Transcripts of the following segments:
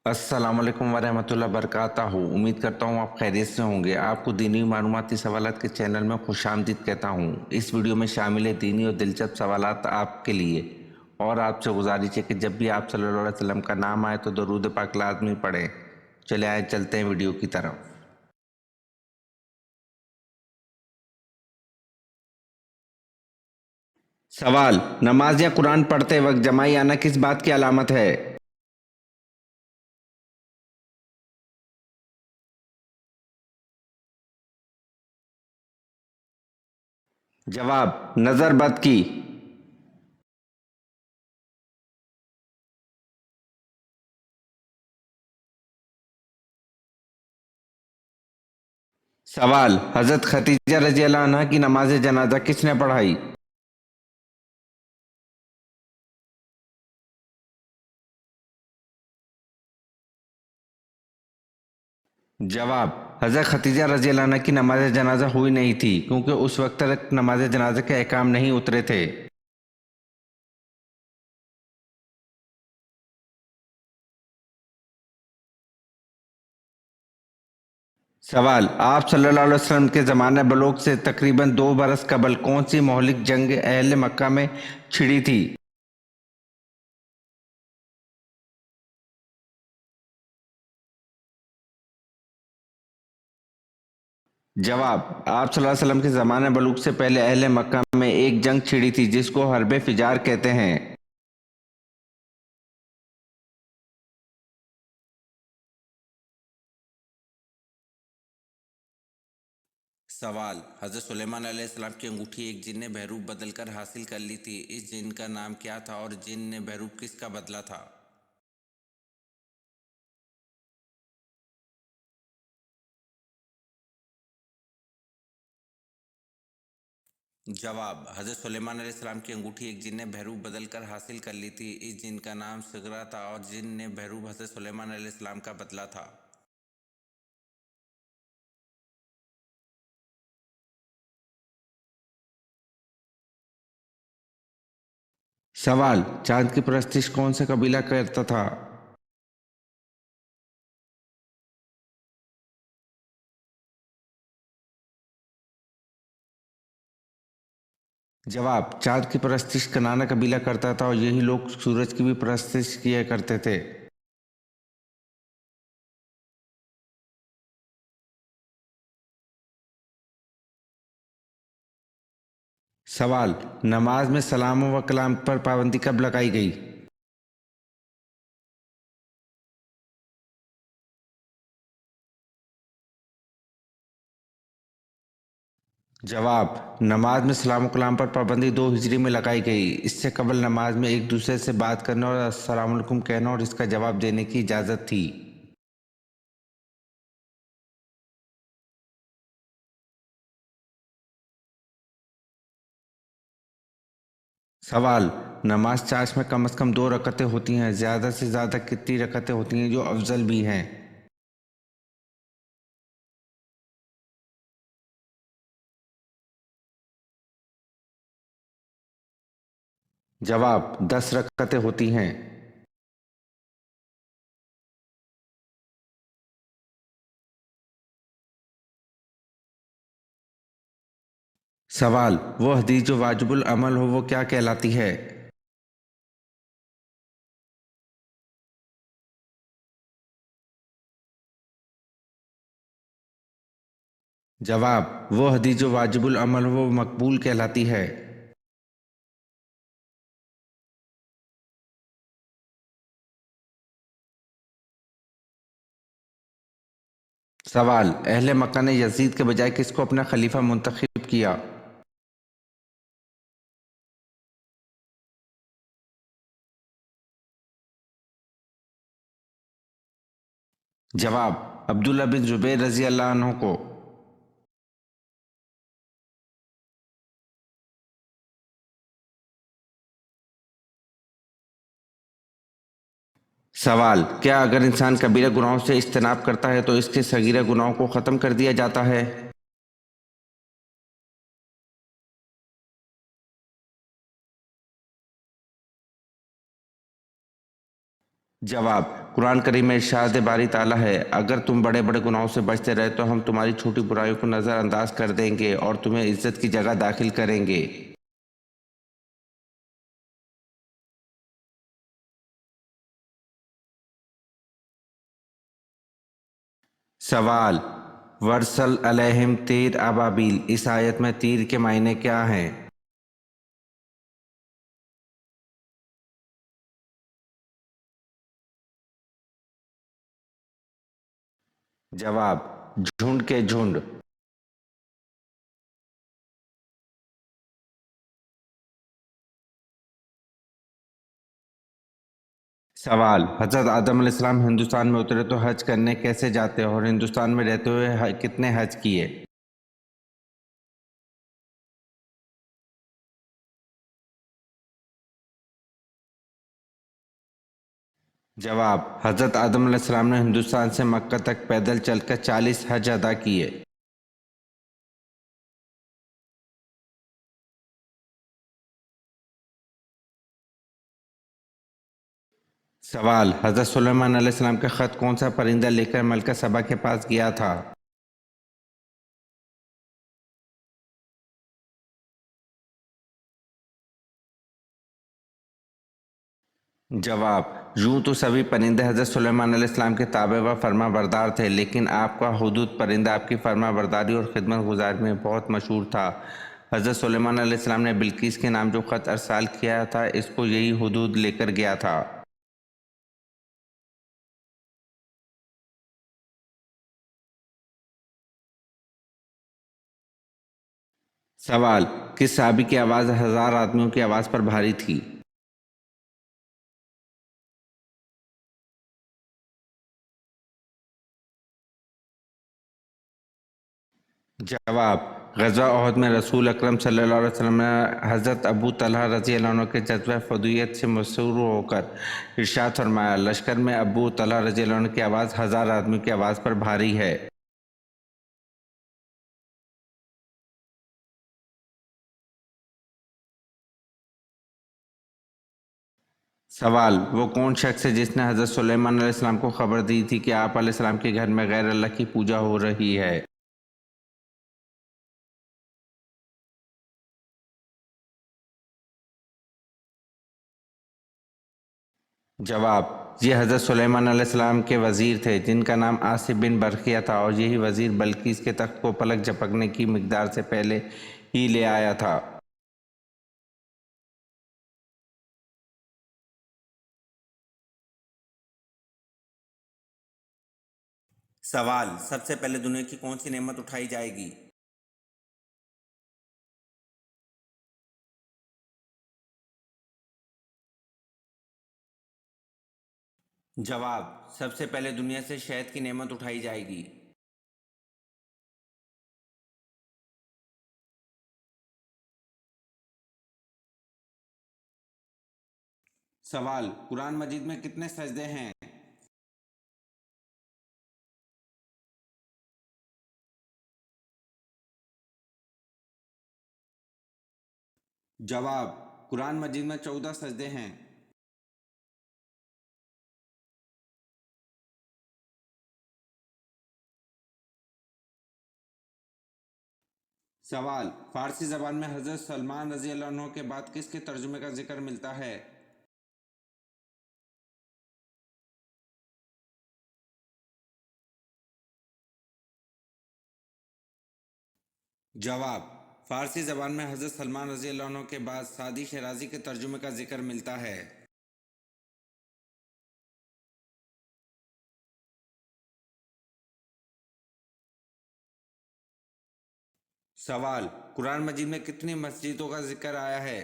अस्सलाम वालेकुम वरहमतुल्लाहि वबरकातुहू। उम्मीद करता हूँ आप खैरियत से होंगे। आपको दीनी मालूमाती सवालात के चैनल में खुशामदीद कहता हूँ। इस वीडियो में शामिल है दीनी और दिलचस्प सवालात आपके लिए। और आपसे गुजारिश है कि जब भी आप सल्लल्लाहु अलैहि वसल्लम का नाम आए तो दरूद पाक लाज़मी पढ़ें। चले आए चलते हैं वीडियो की तरफ। सवाल: नमाज या कुरान पढ़ते वक्त जमाई आना किस बात की अलामत है? जवाब: नज़र बद की। सवाल: हज़रत खतीजा रज़ी अल्लाह अन्हा की नमाज जनाजा किसने पढ़ाई? जवाब: हज़रत खतीजा रज़ी अल्लाह अन्हा की नमाज जनाजा हुई नहीं थी क्योंकि उस वक्त तक नमाज जनाजा के अहकाम नहीं उतरे थे। सवाल: आप सल्लल्लाहु अलैहि वसल्लम के ज़माने बलोग से तकरीबन 2 बरस कबल कौन सी मौलिक जंग अहले मक्का में छिड़ी थी? जवाब: आप सल्लल्लाहु अलैहि वसल्लम के ज़माने बलूग से पहले अहले मक्का में एक जंग छिड़ी थी जिसको हर्ब फिजार कहते हैं। सवाल: हज़रत सुलेमान अलैहिस्सलाम की अंगूठी एक जिन ने बहरूप बदलकर हासिल कर ली थी। इस जिन का नाम क्या था और जिन ने बहरूप किसका बदला था? जवाब: हज़रत सुलेमान अलैहिस्सलाम की अंगूठी एक जिन ने बहरूप बदलकर हासिल कर ली थी। इस जिन का नाम सिगरा था और जिन ने बहरूप हज़रत सुलेमान अलैहिस्सलाम का बदला था। सवाल: चांद की परस्तिश कौन सा कबीला करता था? जवाब: चांद की परस्तिश कनाना कबीला करता था और यही लोग सूरज की भी परस्तिश किया करते थे। सवाल: नमाज में सलाम व कलाम पर पाबंदी कब लगाई गई? जवाब: नमाज में सलाम व कलाम पर पाबंदी 2 हिजरी में लगाई गई। इससे कबल नमाज में एक दूसरे से बात करना और अस्सलाम वालेकुम कहना और इसका जवाब देने की इजाज़त थी। सवाल: नमाज चाश में कम से कम 2 रकतें होती हैं, ज़्यादा से ज़्यादा कितनी रकतें होती हैं जो अफजल भी हैं? जवाब: 10 रकतें होती हैं। सवाल: वो हदीस जो वाजिबुल अमल हो वो क्या कहलाती है? जवाब: वो हदीस जो वाजिबुल अमल हो वो मकबूल कहलाती है। सवाल: अहले मक्का ने यजीद के बजाय किसको अपना खलीफा मुंतखब किया? जवाब: अब्दुल्ला बिन जुबैर रजी अल्लाह अन्हु को। सवाल: क्या अगर इंसान कबीरा गुनाहों से इज्तनाब करता है तो इसके सगीरा गुनाहों को ख़त्म कर दिया जाता है? जवाब: कुरान करीम में इरशाद बारी ताला है, अगर तुम बड़े बड़े गुनाहों से बचते रहे तो हम तुम्हारी छोटी बुराइयों को नज़रअंदाज कर देंगे और तुम्हें इज्जत की जगह दाखिल करेंगे। सवाल: वर्सल अलैहिम तीर अबाबील, इस आयत में तीर के मायने क्या हैं? जवाब: झुंड के झुंड। सवाल: हजरत आदम अलैहिस्सलाम हिंदुस्तान में उतरे तो हज करने कैसे जाते और हिंदुस्तान में रहते हुए कितने हज किए? जवाब: हजरत आदम अलैहिस्सलाम ने हिंदुस्तान से मक्का तक पैदल चलकर 40 हज अदा किए। सवाल: हजरत सुलेमान अलैहिस्सलाम का खत कौन सा परिंदा लेकर मलका सबा के पास गया था? जवाब: यूं तो सभी परिंदे हजरत सुलेमान अलैहिस्सलाम के ताबे व फर्मा बरदार थे, लेकिन आपका हुदूद परिंदा आपकी फर्मा बरदारी और खिदमत गुजारी में बहुत मशहूर था। हजरत सुलेमान अलैहिस्सलाम ने बिल्किस के नाम जो खत अरसाल किया था, इसको यही हुदूद लेकर गया था। सवाल: किस सहाबी की आवाज़ 1000 आदमियों की आवाज़ पर भारी थी? जवाब: ग़ज़वा ओहद में रसूल अकरम सल्लल्लाहु अलैहि वसल्लम ने हज़रत अबू तलहा रज़ी अल्लाह अन्हु के जज्बा फ़दूइयत से मसरूर होकर इरशाद फरमाया, लश्कर में अबू तलहा रज़ी अल्लाह अन्हु की आवाज़ 1000 आदमियों की आवाज़ पर भारी है। सवाल: वो कौन शख्स है जिसने हज़रत सुलेमान अलैहिस्सलाम को खबर दी थी कि आप अलैहिस्सलाम के घर में गैर अल्लाह की पूजा हो रही है? जवाब: ये हज़रत सुलेमान अलैहिस्सलाम के वज़ीर थे जिनका नाम आसिफ बिन बरखिया था, और यही वज़ीर बल्कीस के तख्त को पलक झपकने की मिक़दार से पहले ही ले आया था। सवाल: सबसे पहले दुनिया की कौन सी नेमत उठाई जाएगी? जवाब: सबसे पहले दुनिया से शहद की नेमत उठाई जाएगी। सवाल: कुरान मजीद में कितने सजदे हैं? जवाब: कुरान मजीद में 14 सजदे हैं। सवाल: फारसी ज़बान में हज़रत सलमान रज़ी अल्लाह अन्हु के बाद किसके तर्जुमे का जिक्र मिलता है? जवाब: फारसी ज़बान में हज़रत सलमान रज़ी अल्लाह अन्हु के बाद सादी शराजी के तर्जुमे का जिक्र मिलता है। सवाल: कुरान मजीद में कितनी मस्जिदों का जिक्र आया है?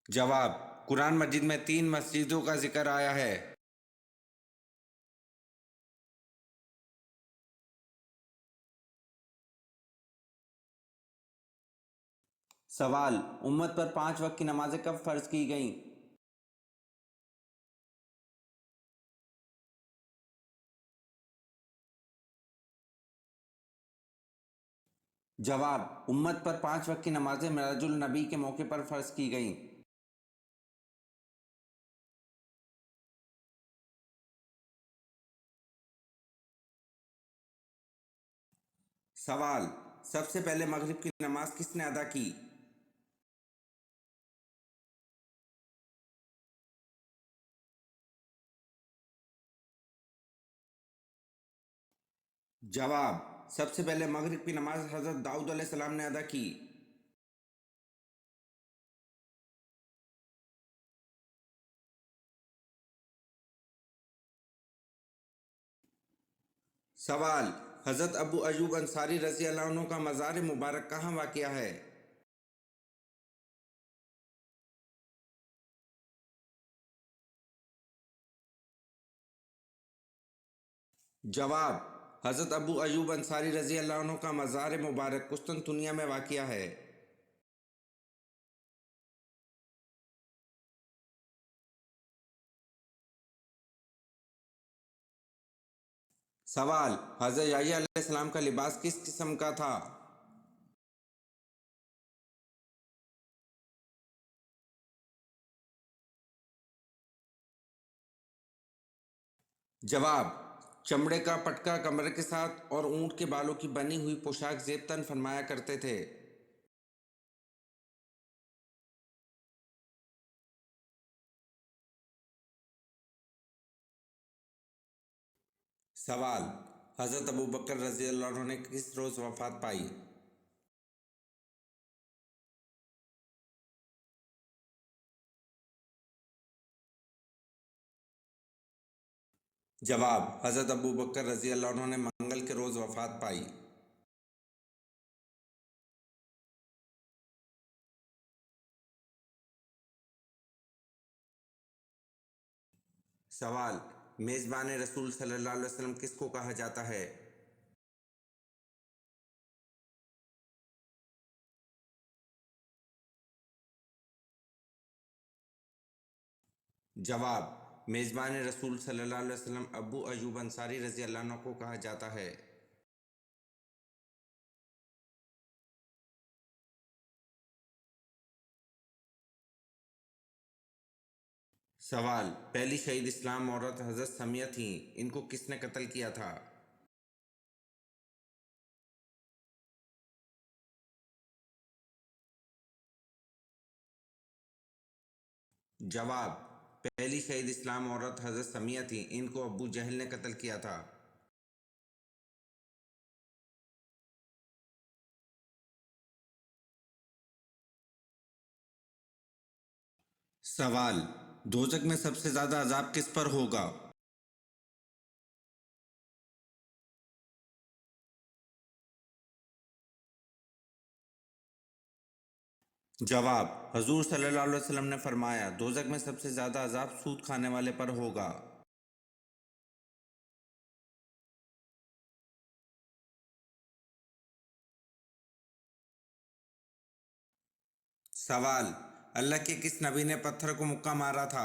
जवाब: कुरान मजीद में 3 मस्जिदों का जिक्र आया है। सवाल: उम्मत पर 5 वक्त की नमाजें कब फ़र्ज की गईं? जवाब: उम्मत पर 5 वक्त की नमाजें मिराजुल नबी के मौके पर फ़र्ज़ की गईं। सवाल: सबसे पहले मगरिब की नमाज किसने अदा की? जवाब: सबसे पहले मगरिब की नमाज हज़रत दाऊद अलैहिस्सलाम ने अदा की। सवाल: हज़रत अबू अयूब अंसारी रज़ी अल्लाह अन्हु का मज़ार मुबारक कहाँ वाक़या है? जवाब: हज़रत अबू अयूब अंसारी रज़ी अल्लाह अन्हु का मज़ार मुबारक कुस्तुनतुनिया में वाक़या है। सवाल: हज़रत याह्या अलैहिस्सलाम का लिबास किस किस्म का था? जवाब: चमड़े का पटका कमर के साथ और ऊंट के बालों की बनी हुई पोशाक ज़ेब तन फरमाया करते थे। सवाल: हज़रत अबू बकर रज़ी अल्लाह अन्हु ने किस रोज़ वफ़ात पाई? जवाब: हज़रत अबू बकर रज़ी अल्लाह अन्हु ने मंगल के रोज़ वफ़ात पाई। सवाल: मेज़बान रसूल सल्लल्लाहु अलैहि वसल्लम किसको कहा जाता है? जवाब: मेज़बान रसूल सल्लल्लाहु अलैहि वसल्लम अबू अयूब अंसारी रज़ी अल्लाह अन्हु को कहा जाता है। सवाल: पहली शहीद इस्लाम औरत हज़रत समिया थीं, इनको किसने कत्ल किया था? जवाब: पहली शहीद इस्लाम औरत हज़रत समिया थीं, इनको अबू जहल ने कत्ल किया था। सवाल: दोजक में सबसे ज़्यादा अजाब किस पर होगा? जवाब: हजूर सल्लल्लाहु अलैहि वसल्लम ने फरमाया, दोजक में सबसे ज़्यादा अजाब सूद खाने वाले पर होगा। सवाल: अल्लाह के किस नबी ने पत्थर को मुक्का मारा था?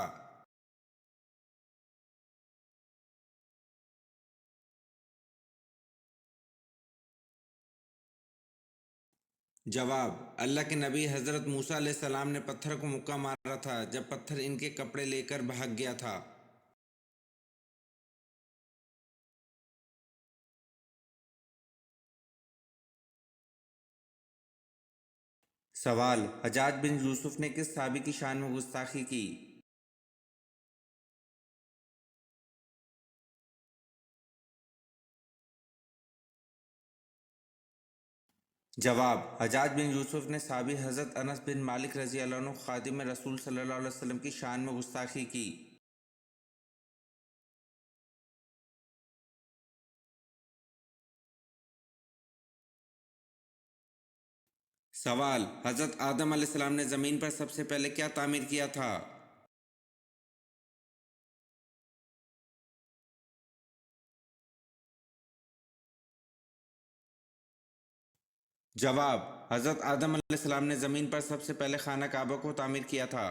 जवाब: अल्लाह के नबी हज़रत मूसा अलैहिस्सलाम ने पत्थर को मुक्का मारा था जब पत्थर इनके कपड़े लेकर भाग गया था। सवाल: हज्जाज बिन यूसुफ ने किस सहाबी की शान में गुस्ताखी की? जवाब: हज्जाज बिन यूसुफ ने सहाबी हज़रत अनस बिन मालिक रज़ी अल्लाह अन्हु खादिम रसूल सल्लल्लाहु अलैहि वसल्लम की शान में गुस्ताखी की। सवाल: हज़रत आदम अलैहिस्सलाम ने ज़मीन पर सबसे पहले क्या तामीर किया था? जवाब: हज़रत आदम अलैहिस्सलाम ने ज़मीन पर सबसे पहले खाना काबा को तामीर किया था।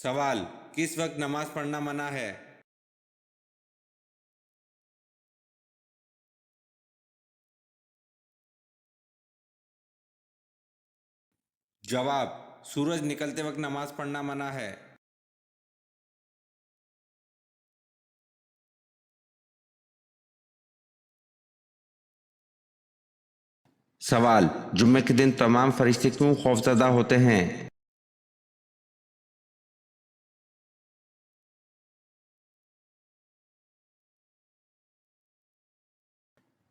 सवाल, किस वक्त नमाज पढ़ना मना है? जवाब, सूरज निकलते वक्त नमाज पढ़ना मना है। सवाल, जुम्मे के दिन तमाम फरिश्ते क्यों खौफजदा होते हैं?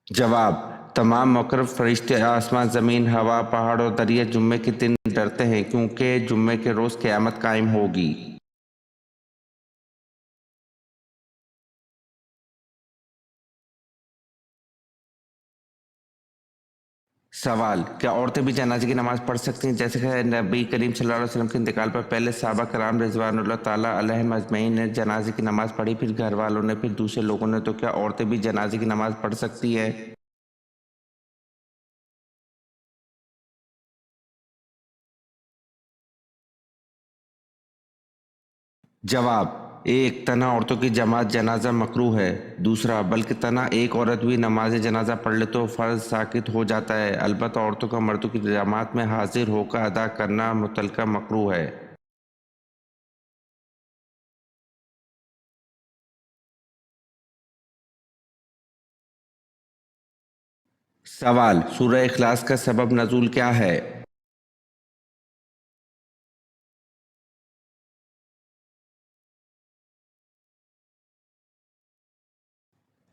जवाब, तमाम मुकर्रब फरिश्ते आसमान, ज़मीन, हवा, पहाड़ और दरिया जुम्मे के दिन डरते हैं क्योंकि जुम्मे के रोज़ क़यामत कायम होगी। सवाल, क्या औरतें भी जनाजे की नमाज पढ़ सकती हैं? जैसे कि नबी करीम सल्लल्लाहु अलैहि वसल्लम के इंतकाल पर पहले सहाबा कराम रिज़वानुल्लाह ताला अलैहिम अजमईन ने जनाजे की नमाज पढ़ी, फिर घर वालों ने, फिर दूसरे लोगों ने, तो क्या औरतें भी जनाजे की नमाज पढ़ सकती हैं? जवाब, एक, तना औरतों की जमात जनाजा मकरूह है। दूसरा, बल्कि तना एक औरत भी नमाज जनाजा पढ़ ले तो फ़र्ज साकित हो जाता है, अलबत्ता औरतों का मर्दों की जमात में हाजिर होकर अदा करना मुतलका मकरूह है। सवाल, सूरह इखलास का सबब नज़ूल क्या है?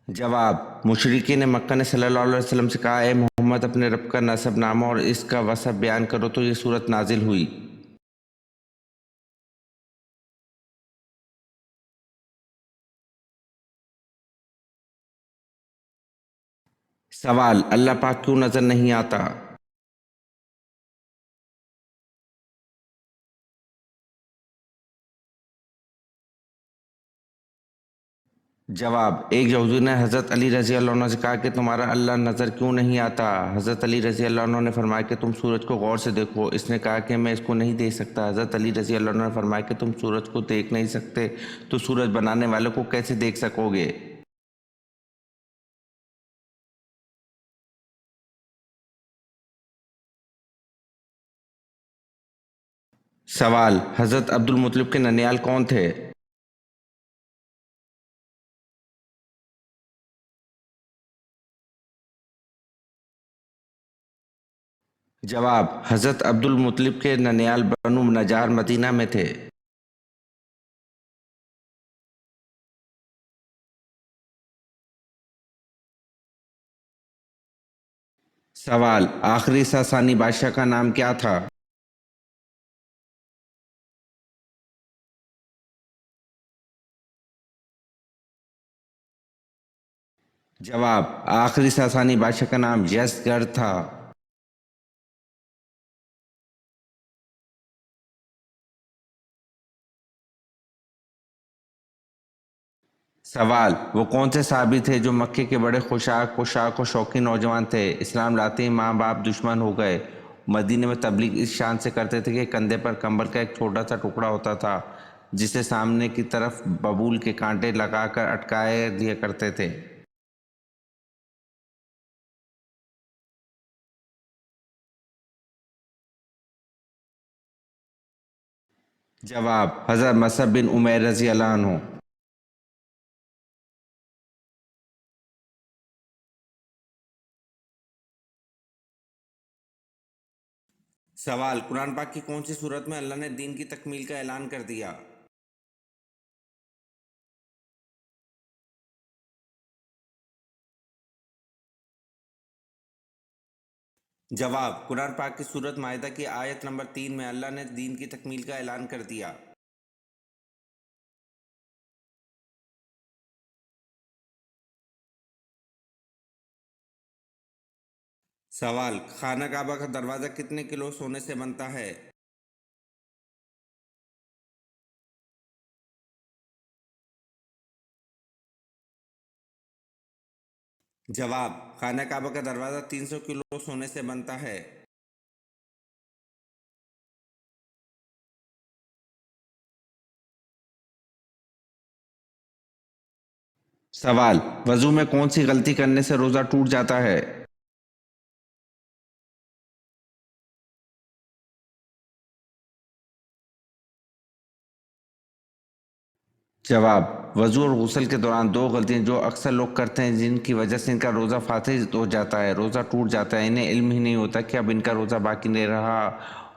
जवाब, मुशरिकीन मक्का ने सल्लल्लाहु अलैहि वसल्लम से कहा, ए मोहम्मद अपने रब का नसब नामा और इसका वसब बयान करो, तो ये सूरत नाजिल हुई। सवाल, अल्लाह पाक क्यों नजर नहीं आता? जवाब, एक यहूदी ने हज़रत अली रज़ी अल्लाह अन्हु से कहा कि तुम्हारा अल्लाह नज़र क्यों नहीं आता? हज़रत अली रज़ी अल्लाह अन्हु ने फरमाया कि तुम सूरज को गौर से देखो। इसने कहा कि मैं इसको नहीं देख सकता। हज़रत अली रज़ी अल्लाह अन्हु ने फरमाया कि तुम सूरज को देख नहीं सकते तो सूरज बनाने वाले को कैसे देख सकोगे? सवाल, हज़रत अब्दुल मुत्तलिब के ननियाल कौन थे? जवाब, हज़रत अब्दुल मुत्तलिब के ननियाल बनु नजार मदीना में थे। सवाल, आखिरी सासानी बादशाह का नाम क्या था? जवाब, आखिरी सासानी बादशाह का नाम यज़गढ़ था। सवाल, वो कौन से साहबी थे जो मक्के के बड़े खुशाक पोशाक और शौकीन नौजवान थे? इस्लाम लाते ही माँ बाप दुश्मन हो गए। मदीने में तबलीग इस शान से करते थे कि कंधे पर कंबल का एक छोटा सा टुकड़ा होता था जिसे सामने की तरफ बबूल के कांटे लगाकर अटकाए दिया करते थे। जवाब, हज़रत मसअब बिन उमैर रज़ी अल्लाह अन्हु। सवाल, कुरान पाक की कौन सी सूरत में अल्लाह ने दीन की तकमील का ऐलान कर दिया? जवाब, कुरान पाक की सूरत माइदा की आयत नंबर 3 में अल्लाह ने दीन की तकमील का ऐलान कर दिया। सवाल, खाना काबा का दरवाज़ा कितने किलो सोने से बनता है? जवाब, खाना काबा का दरवाज़ा 300 किलो सोने से बनता है। सवाल: वजू में कौन सी गलती करने से रोजा टूट जाता है? जवाब: वजू और गुस्ल के दौरान दो गलतियां जो अक्सर लोग करते हैं, जिनकी वजह से इनका रोज़ा फासिद हो जाता है, रोज़ा टूट जाता है। इन्हें इल्म ही नहीं होता कि अब इनका रोज़ा बाकी नहीं रहा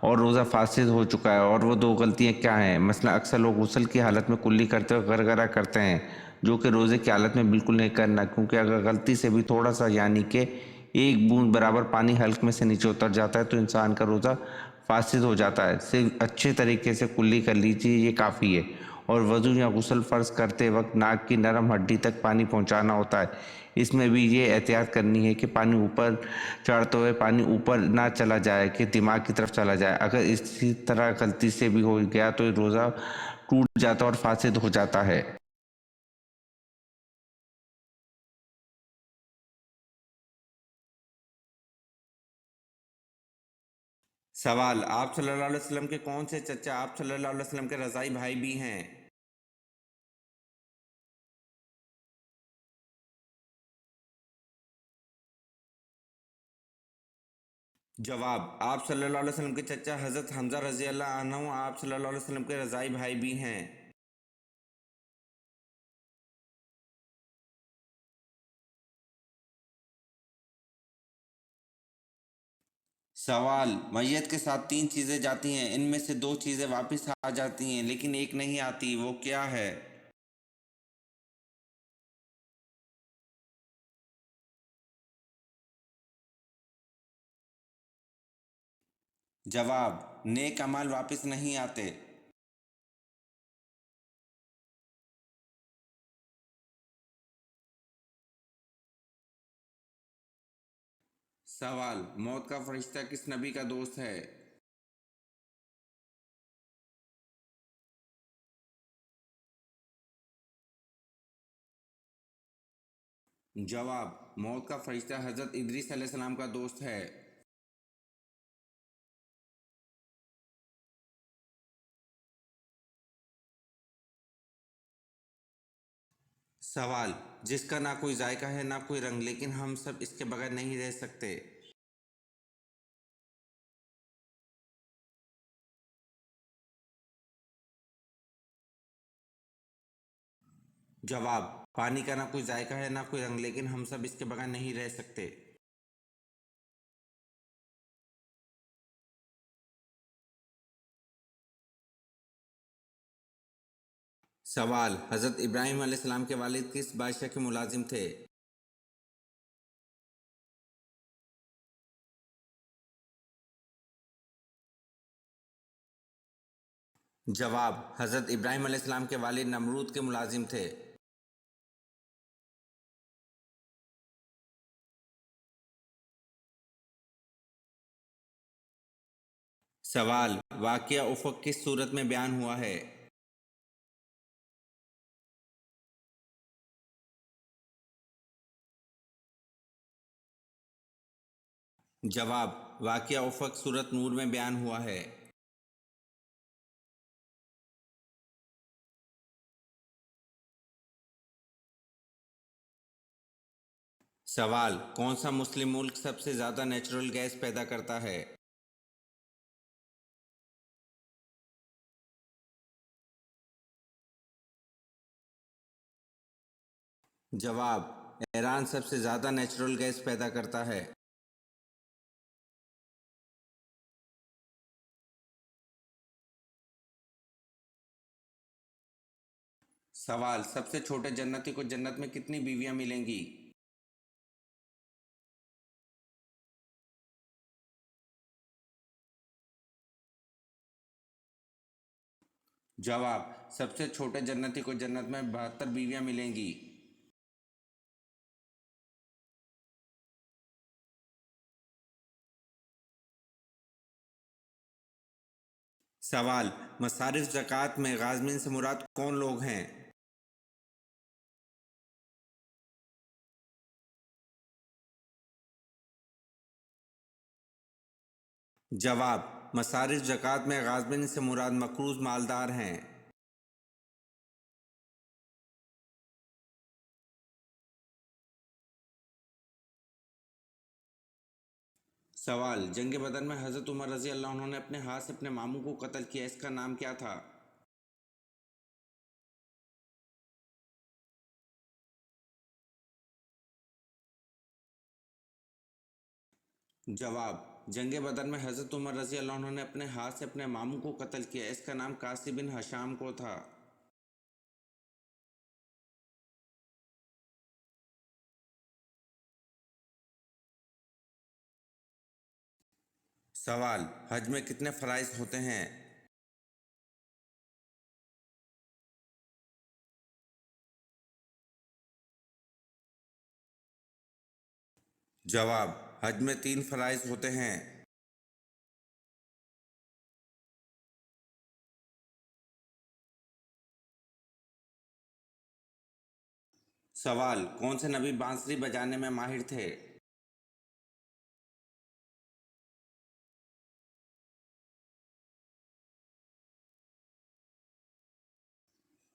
और रोज़ा फासिद हो चुका है। और वो दो गलतियां क्या हैं? मसला: अक्सर लोग गुस्ल की हालत में कुल्ली करते हुए गरगरा करते हैं, जो कि रोज़े की हालत में बिल्कुल नहीं करना, क्योंकि अगर गलती से भी थोड़ा सा यानी कि एक बूंद बराबर पानी हल्क में से नीचे उतर जाता है तो इंसान का रोज़ा फासिद हो जाता है। सिर्फ अच्छे तरीके से कुल्ली कर लीजिए, ये काफ़ी है। और वज़ू या गुस्ल फ़र्ज़ करते वक्त नाक की नरम हड्डी तक पानी पहुंचाना होता है। इसमें भी ये एहतियात करनी है कि पानी ऊपर चढ़ते हुए पानी ऊपर ना चला जाए कि दिमाग की तरफ चला जाए। अगर इसी तरह गलती से भी हो गया तो रोज़ा टूट जाता और फासिद हो जाता है। सवाल: आप सल्लल्लाहु अलैहि वसल्लम के कौन से चचा आप सल्लल्लाहु अलैहि वसल्लम के रज़ाई भाई भी हैं? जवाब: आप सल्लल्लाहु अलैहि वसल्लम के चचा हज़रत हमज़ा रज़ी अल्लाह अन्हु आप सल्लल्लाहु अलैहि वसल्लम के रज़ाई भाई भी हैं। सवाल: मैयत के साथ तीन चीज़ें जाती हैं, इनमें से दो चीज़ें वापस आ जाती हैं लेकिन एक नहीं आती, वो क्या है? जवाब: नेक अमाल वापस नहीं आते। सवाल: मौत का फरिश्ता किस नबी का दोस्त है? जवाब: मौत का फरिश्ता हज़रत इदरीस अलैहिस्सलाम का दोस्त है। सवाल: जिसका ना कोई जायका है ना कोई रंग, लेकिन हम सब इसके बगैर नहीं रह सकते। जवाब: पानी का ना कोई जायका है ना कोई रंग, लेकिन हम सब इसके बगैर नहीं रह सकते। सवाल: हज़रत इब्राहीम अलैहिस्सलाम के वालिद किस बादशाह के मुलाजिम थे? जवाब: हज़रत इब्राहीम अलैहिस्सलाम के वालिद नमरूद के मुलाजिम थे। सवाल: वाक़या उफ़क़ किस सूरत में बयान हुआ है? जवाब: वाक़या उफ़क़ सूरत नूर में बयान हुआ है। सवाल: कौन सा मुस्लिम मुल्क सबसे ज़्यादा नेचुरल गैस पैदा करता है? जवाब: ईरान सबसे ज़्यादा नेचुरल गैस पैदा करता है। सवाल: सबसे छोटे जन्नती को जन्नत में कितनी बीवियां मिलेंगी? जवाब: सबसे छोटे जन्नती को जन्नत में 72 बीवियां मिलेंगी। सवाल: मसारिफ ज़कात में गाज़मीन से मुराद कौन लोग हैं? जवाब: मसारिफ ज़कात में गाज़मीन से मुराद मक़रूज़ मालदार हैं। सवाल, जंग बदर में हजरत उमर रजी अल्लाह अन्हु ने अपने हाथ से अपने मामू को कत्ल किया, इसका नाम क्या था? जवाब, जंग बदर में हजरत उमर रजी अल्लाह अन्हु ने अपने हाथ से अपने मामू को कत्ल किया, इसका नाम कासिब बिन हशाम को था। सवाल, हज में कितने फ़राइज़ होते हैं? जवाब, हज में 3 फ़राइज़ होते हैं। सवाल, कौन से नबी बांसुरी बजाने में माहिर थे?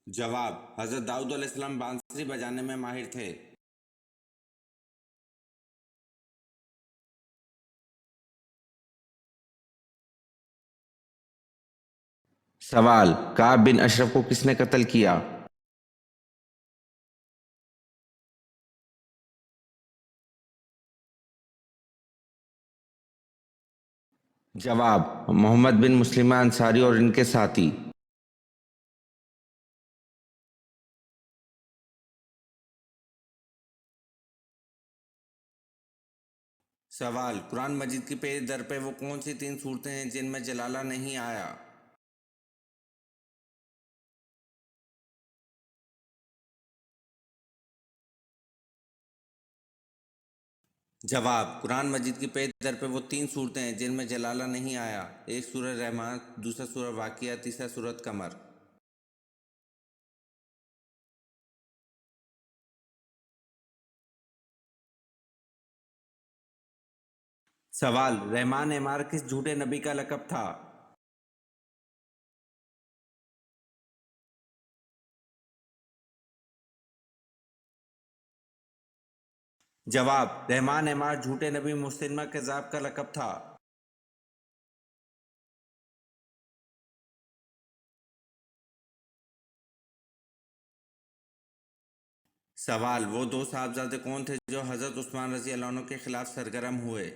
जवाब, हज़रत दाऊद अलैहिस्सलाम बांसुरी बजाने में माहिर थे। सवाल, काब बिन अशरफ को किसने कत्ल किया? जवाब, मोहम्मद बिन मुस्लिमा अंसारी और इनके साथी। सवाल, कुरान मजीद की पेज दर पे वो कौन सी 3 सूरतें हैं जिनमें जलाला नहीं आया? जवाब, कुरान मजीद की पेज दर पे वो 3 सूरतें हैं जिनमें जलाला नहीं आया। एक सूरह रहमान, दूसरा सूरह वाक़िया, तीसरा सूरत कमर। सवाल, रहमान एमार किस झूठे नबी का लक़ब था? जवाब, रहमान एमार झूठे नबी मुसलिमा कज़्ज़ाब का लक़ब था। सवाल, वो 2 साहबजादे कौन थे जो हज़रत उस्मान रज़ी अल्लाह अन्हु के खिलाफ सरगर्म हुए?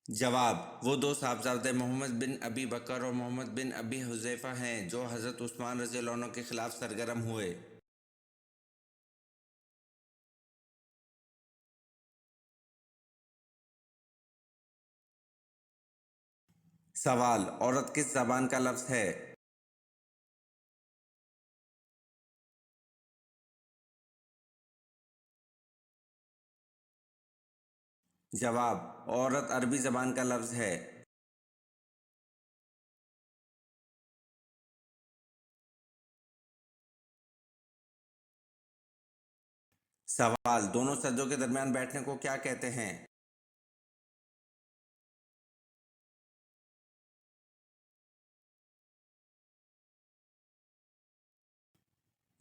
जवाब, वो 2 साहबजादे मोहम्मद बिन अबी बकर और मोहम्मद बिन अबी हुज़ैफ़ा हैं जो हज़रत उस्मान रज़ी अल्लाह अन्हु के खिलाफ सरगर्म हुए। सवाल, औरत किस ज़बान का लफ्ज़ है? जवाब, औरत अरबी ज़बान का लफ्ज़ है। सवाल, दोनों सज्जों के दरमियान बैठने को क्या कहते हैं?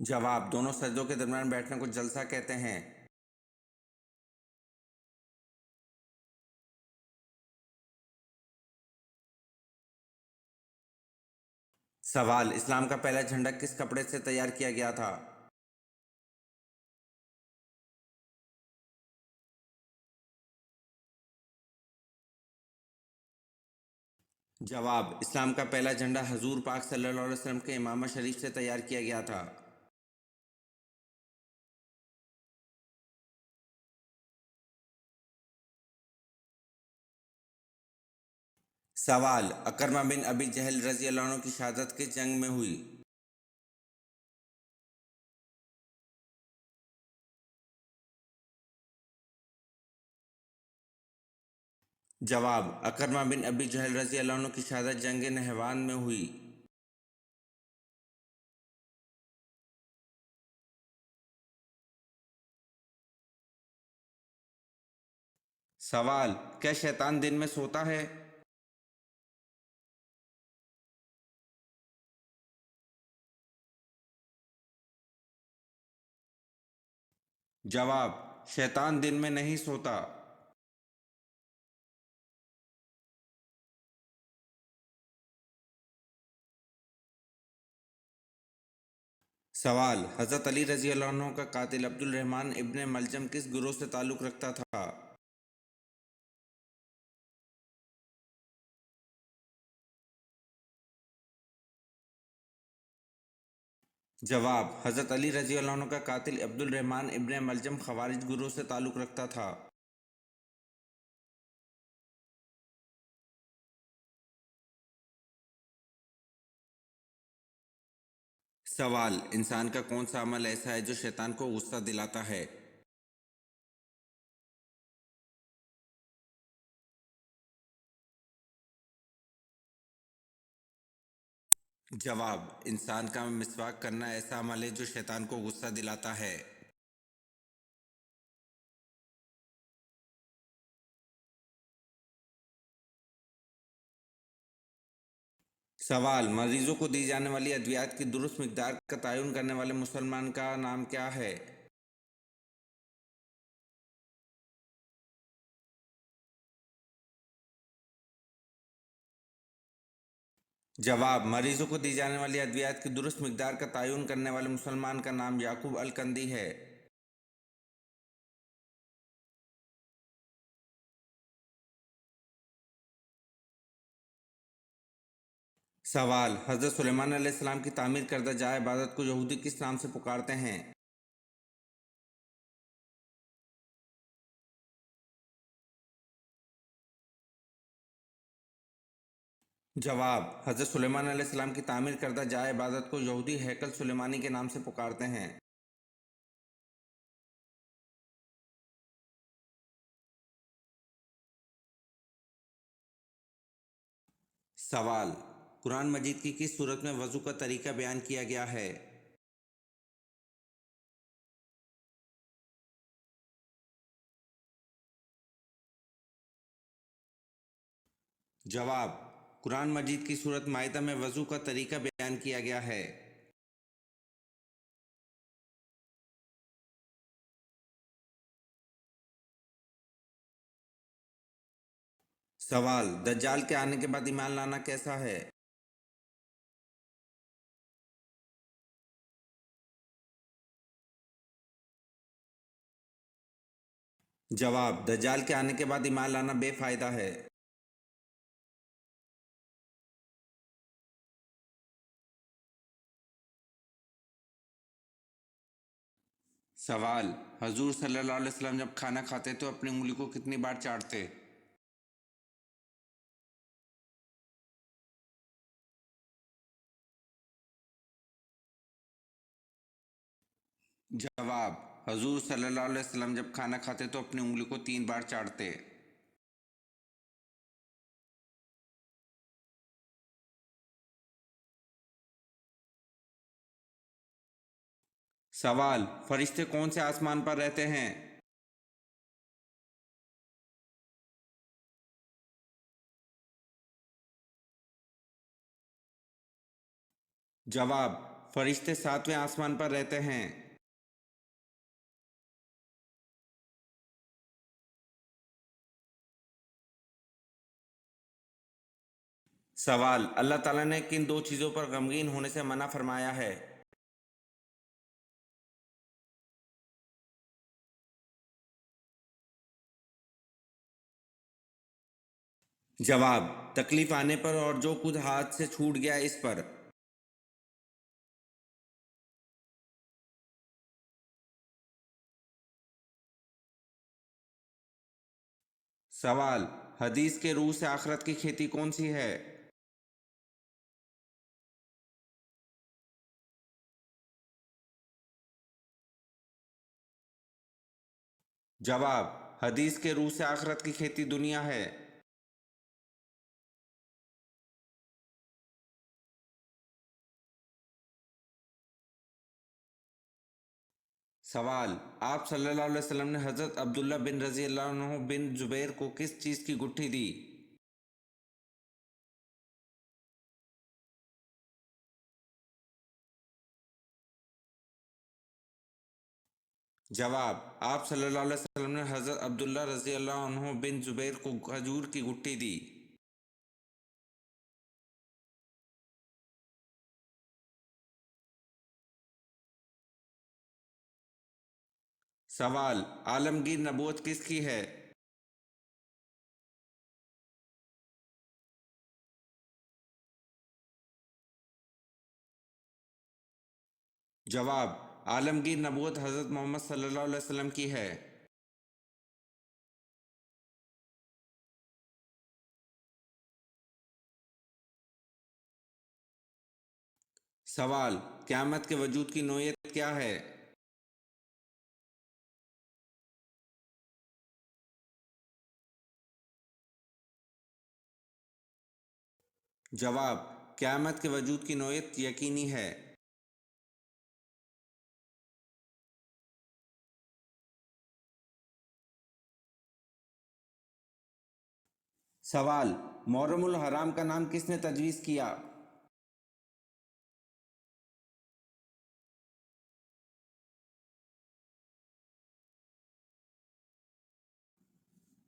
जवाब, दोनों सज्जों के दरमियान बैठने को जलसा कहते हैं। सवाल, इस्लाम का पहला झंडा किस कपड़े से तैयार किया गया था? जवाब, इस्लाम का पहला झंडा हजूर पाक सल्लल्लाहु अलैहि वसल्लम के इमामा शरीफ से तैयार किया गया था। सवाल, अकरमा बिन अबी जहल रजी अल्लाह अन्हु की शहादत किस जंग में हुई? जवाब, अकरमा बिन अबी जहल रजी अल्लाह अन्हु की शहादत जंग नहवान में हुई। सवाल, क्या शैतान दिन में सोता है? जवाब, शैतान दिन में नहीं सोता। सवाल, हज़रत अली रज़ी अल्लाह अन्हु का कातिल अब्दुल रहमान इब्न मलजम किस गिरोह से ताल्लुक़ रखता था? जवाब, हज़रत अली रज़ी अल्लाह अन्हु का कातिल अब्दुल रहमान इब्न मलजम ख़वारिज गिरोह से ताल्लुक़ रखता था। सवाल, इंसान का कौन सा अमल ऐसा है जो शैतान को गुस्सा दिलाता है? जवाब, इंसान का मिसवाक करना ऐसा अमल है जो शैतान को गुस्सा दिलाता है। सवाल, मरीजों को दी जाने वाली अद्वियात की दुरुस्त मिकदार का तयन करने वाले मुसलमान का नाम क्या है? जवाब, मरीजों को दी जाने वाली अद्वियात की दुरुस्त मिकदार का तयन करने वाले मुसलमान का नाम याकूब अल कंदी है। सवाल, हज़रत सुलेमान अलैहिस्सलाम की तामीर करदा जाए इबादत को यहूदी किस नाम से पुकारते हैं? जवाब, हज़रत सुलेमान अलैहिस्सलाम की तामीर करदा जाए इबादत को यहूदी हैकल सुलेमानी के नाम से पुकारते हैं। सवाल, कुरान मजीद की किस सूरत में वज़ू का तरीका बयान किया गया है? जवाब, कुरान मजीद की सूरत माइदा में वज़ू का तरीका बयान किया गया है। सवाल, दज्जाल के आने के बाद ईमान लाना कैसा है? जवाब, दज्जाल के आने के बाद ईमान लाना बेफायदा है। सवाल, हजूर सल्लल्लाहु अलैहि वसल्लम जब खाना खाते तो अपनी उंगली को कितनी बार चाटते? जवाब, हजूर सल्लल्लाहु अलैहि वसल्लम जब खाना खाते तो अपनी उंगली को 3 बार चाटते। सवाल, फरिश्ते कौन से आसमान पर रहते हैं? जवाब, फरिश्ते 7वें आसमान पर रहते हैं। सवाल, अल्लाह ताला ने किन 2 चीज़ों पर गमगीन होने से मना फरमाया है? जवाब, तकलीफ आने पर और जो खुद हाथ से छूट गया इस पर। सवाल, हदीस के रूह से आखरत की खेती कौन सी है? जवाब, हदीस के रूह से आखरत की खेती दुनिया है। सवाल, आप सल्लल्लाहु अलैहि वसल्लम ने हज़रत अब्दुल्ला बिन रज़ी अल्लाह अन्हु बिन जुबैर को किस चीज़ की गुट्ठी दी? جواب: آپ صلی اللہ علیہ وسلم نے حضرت عبداللہ رضی اللہ عنہ بن زبیر کو کھجور کی گٹھی دی۔ سوال: عالمگیر نبوت کس کی ہے؟ جواب: عالمگیر نبوت حضرت محمد صلی اللہ علیہ وسلم کی ہے۔ سوال: قیامت کے وجود کی نوعیت کیا ہے؟ جواب: قیامت کے وجود کی نوعیت یقینی ہے۔ سوال: محرم الحرام کا نام کس نے تجویز کیا؟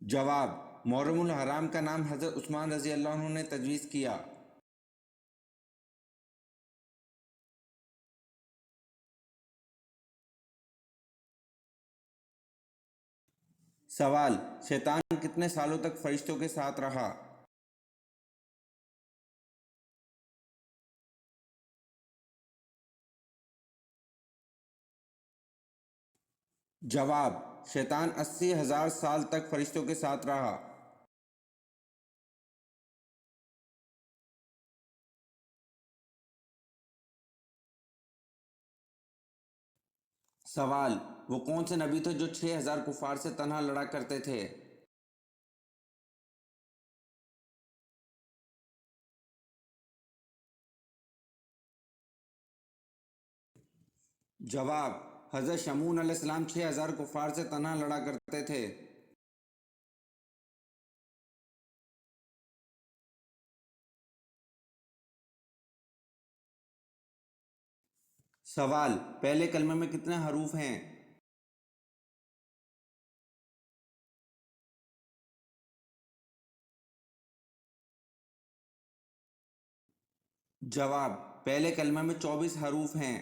جواب: محرم الحرام کا نام حضرت عثمان رضی اللہ عنہ نے تجویز کیا۔ سوال: شیطان کتنے سالوں تک فرشتوں کے ساتھ رہا؟ جواب: شیطان 80,000 سال تک فرشتوں کے ساتھ رہا۔ سوال: وہ کون سے نبی تھے جو 6,000 کفار سے تنہا لڑا کرتے تھے؟ جواب: حضرت شمعون علیہ السلام 6,000 کفار سے تنہا لڑا کرتے تھے۔ سوال: پہلے کلمے میں کتنے حروف ہیں؟ جواب: پہلے کلمے میں 24 حروف ہیں۔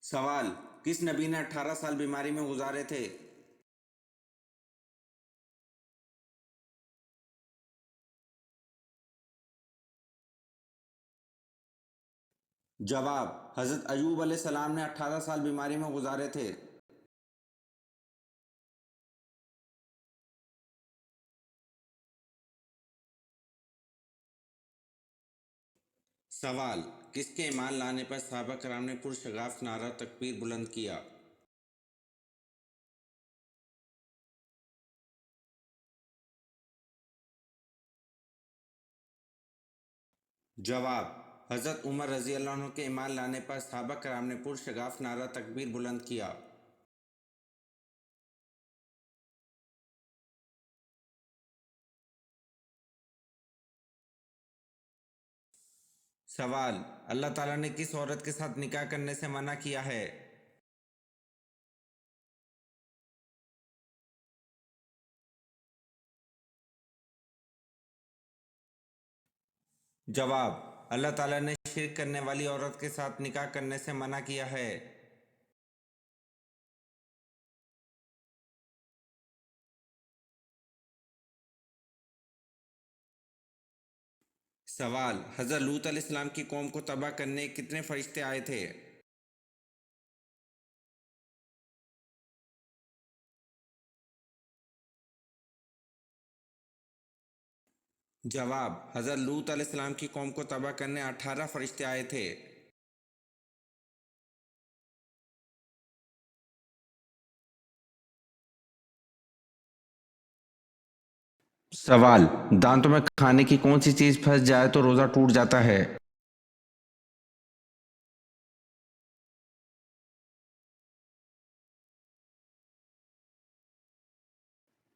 سوال: کس نبی نے 18 سال بیماری میں گزارے تھے؟ جواب: حضرت ایوب علیہ السلام نے 18 سال بیماری میں گزارے تھے۔ سوال: کس کے ایمان لانے پر صحابہ کرام نے پرشگاف نعرہ تکبیر بلند کیا؟ جواب: حضرت عمر رضی اللہ عنہ کے ایمان لانے پر صحابہ کرام نے پرشگاف نعرہ تکبیر بلند کیا۔ سوال: اللہ تعالیٰ نے کس عورت کے ساتھ نکاح کرنے سے منع کیا ہے؟ جواب: اللہ تعالیٰ نے شرک کرنے والی عورت کے ساتھ نکاح کرنے سے منع کیا ہے۔ سوال: حضرت لوط علیہ السلام کی قوم کو تباہ کرنے کتنے فرشتے آئے تھے؟ جواب: حضرت لوط علیہ السلام کی قوم کو تباہ کرنے 18 فرشتے آئے تھے۔ سوال: دانتوں میں کھانے کی کون سی چیز پھنس جائے تو روزہ ٹوٹ جاتا ہے؟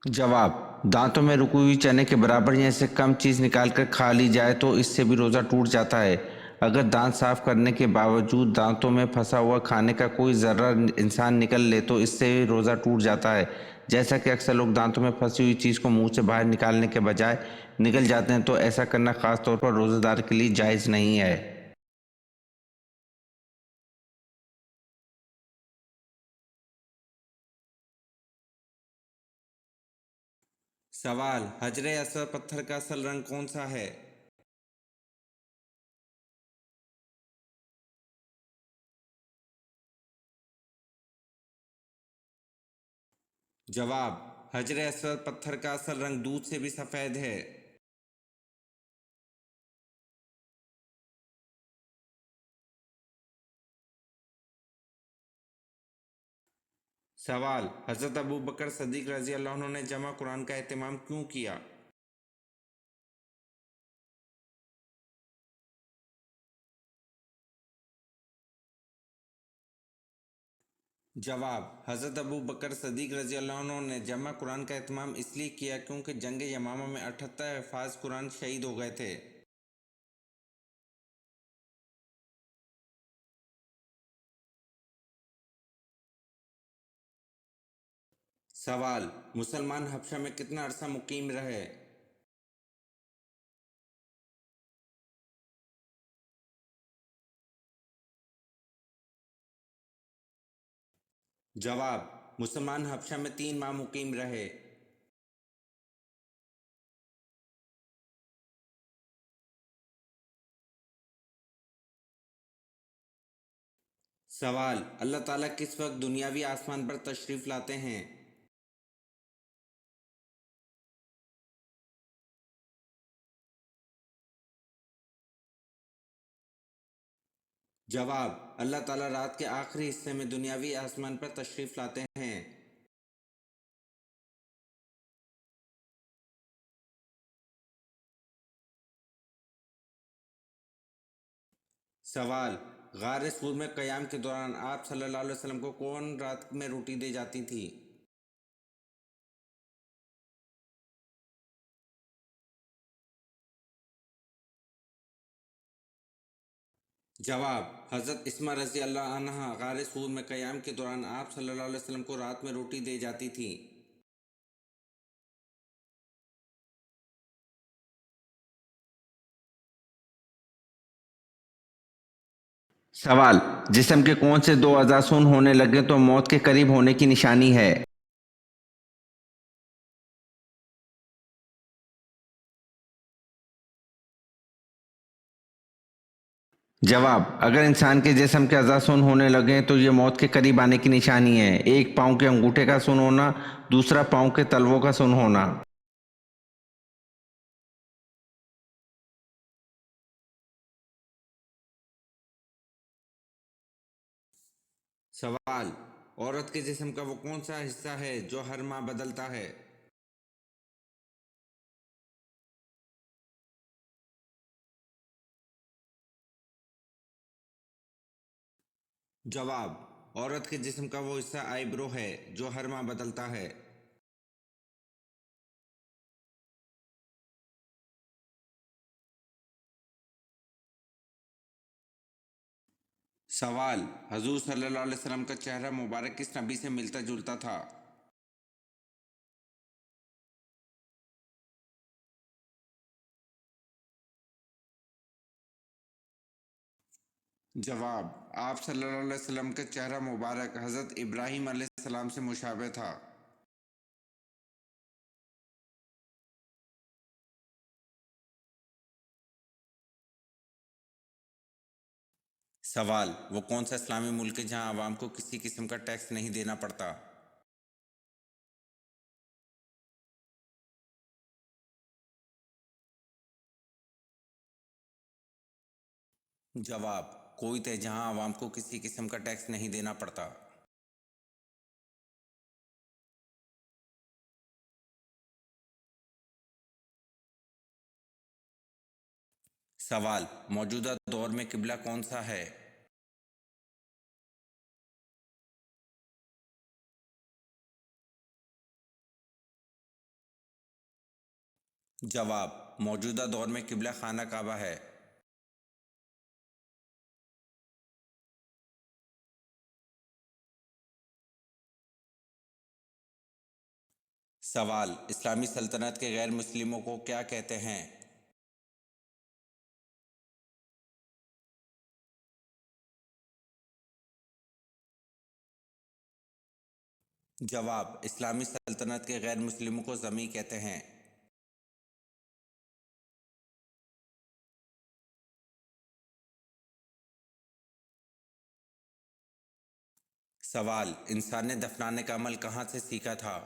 जवाब: दांतों में रुकी हुई चने के बराबर या इससे कम चीज़ निकालकर खा ली जाए तो इससे भी रोज़ा टूट जाता है। अगर दांत साफ करने के बावजूद दांतों में फंसा हुआ खाने का कोई ज़र्रा इंसान निकल ले तो इससे भी रोज़ा टूट जाता है। जैसा कि अक्सर लोग दांतों में फंसी हुई चीज़ को मुंह से बाहर निकालने के बजाय निकल जाते हैं, तो ऐसा करना ख़ास तौर पर रोज़ेदार के लिए जायज़ नहीं है। सवाल: हजरे असवद पत्थर का असल रंग कौन सा है? जवाब: हजरे असवद पत्थर का असल रंग दूध से भी सफ़ेद है। सवाल: हज़रत अबू बकर सदीक रज़ी अल्लाह अन्हु ने जमा कुरान का एहतमाम क्यों किया? जवाब: हज़रत अबू बकर सदीक रज़ी अल्लाह अन्हु ने जमा कुरान का एहतमाम इसलिए किया क्योंकि जंग यमामा में 78 हफ़ाज़ कुरान शहीद हो गए थे। सवाल: मुसलमान हबशा में कितना अरसा मुकीम रहे? जवाब: मुसलमान हबशा में 3 माह मुकीम रहे। सवाल: अल्लाह ताला किस वक्त दुनियावी आसमान पर तशरीफ़ लाते हैं? जवाब: अल्लाह ताला रात के आखिरी हिस्से में दुनियावी आसमान पर तशरीफ़ लाते हैं। सवाल: गार सूर में क़याम के दौरान आप सल्लल्लाहु अलैहि वसल्लम को कौन रात में रोटी दे जाती थी? जवाब: हज़रत इस्मा रज़ी अल्लाह अन्हा गार सूर में क़याम के दौरान आप सल्लल्लाहु अलैहि वसल्लम को रात में रोटी दे जाती थी। सवाल: जिस्म के कौन से दो अज़ा सुन्न होने लगे तो मौत के करीब होने की निशानी है? जवाब: अगर इंसान के जिस्म के अज़ा सुन्न होने लगें तो ये मौत के करीब आने की निशानी है। एक पाँव के अंगूठे का सुन्न होना, दूसरा पाँव के तलवों का सुन्न होना। सवाल: औरत के जिस्म का वो कौन सा हिस्सा है जो हर माह बदलता है? जवाब: औरत के जिस्म का वो हिस्सा आईब्रो है जो हर माह बदलता है। सवाल: हजूर सल्लल्लाहु अलैहि वसल्लम का चेहरा मुबारक किस नबी से मिलता जुलता था? जवाब: आप सल्लल्लाहु अलैहि वसल्लम का चेहरा मुबारक हज़रत इब्राहीम अलैहिस्सलाम से मुशाबे था। सवाल: वो कौन सा इस्लामी मुल्क है जहां आवाम को किसी किस्म का टैक्स नहीं देना पड़ता? जवाब: कुवैत है जहां आवाम को किसी किस्म का टैक्स नहीं देना पड़ता। सवाल: मौजूदा दौर में किबला कौन सा है? جواب: موجودہ دور میں قبلہ خانہ کعبہ ہے۔ سوال: اسلامی سلطنت کے غیر مسلموں کو کیا کہتے ہیں؟ جواب: اسلامی سلطنت کے غیر مسلموں کو ذمی کہتے ہیں۔ سوال: انسان نے دفنانے کا عمل کہاں سے سیکھا تھا؟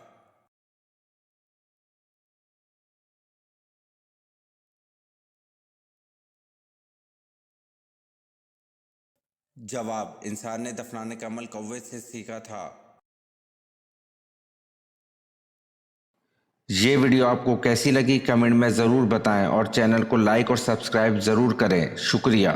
جواب: انسان نے دفنانے کا عمل کوے سے سیکھا تھا۔ یہ ویڈیو آپ کو کیسی لگی کمنٹ میں ضرور بتائیں اور چینل کو لائک اور سبسکرائب ضرور کریں۔ شکریہ۔